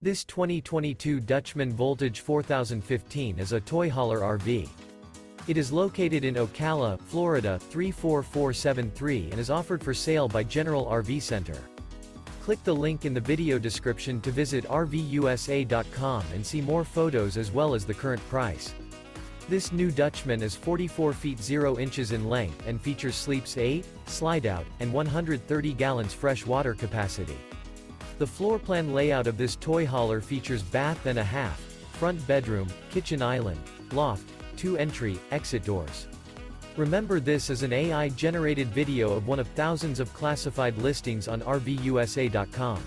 This 2022 Dutchmen Voltage 4015 is a toy hauler RV. It is located in Ocala, Florida 34473 and is offered for sale by General RV Center. Click the link in the video description to visit RVUSA.com and see more photos as well as the current price. This new Dutchmen is 44 feet 0 inches in length and features sleeps 8, Slideout, and 130 gallons fresh water capacity. The floor plan layout of this toy hauler features bath and a half, front bedroom, kitchen island, loft, 2 entry, exit doors. Remember, this is an AI-generated video of one of thousands of classified listings on RVUSA.com.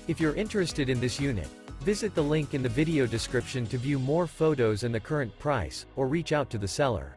If you're interested in this unit, visit the link in the video description to view more photos and the current price, or reach out to the seller.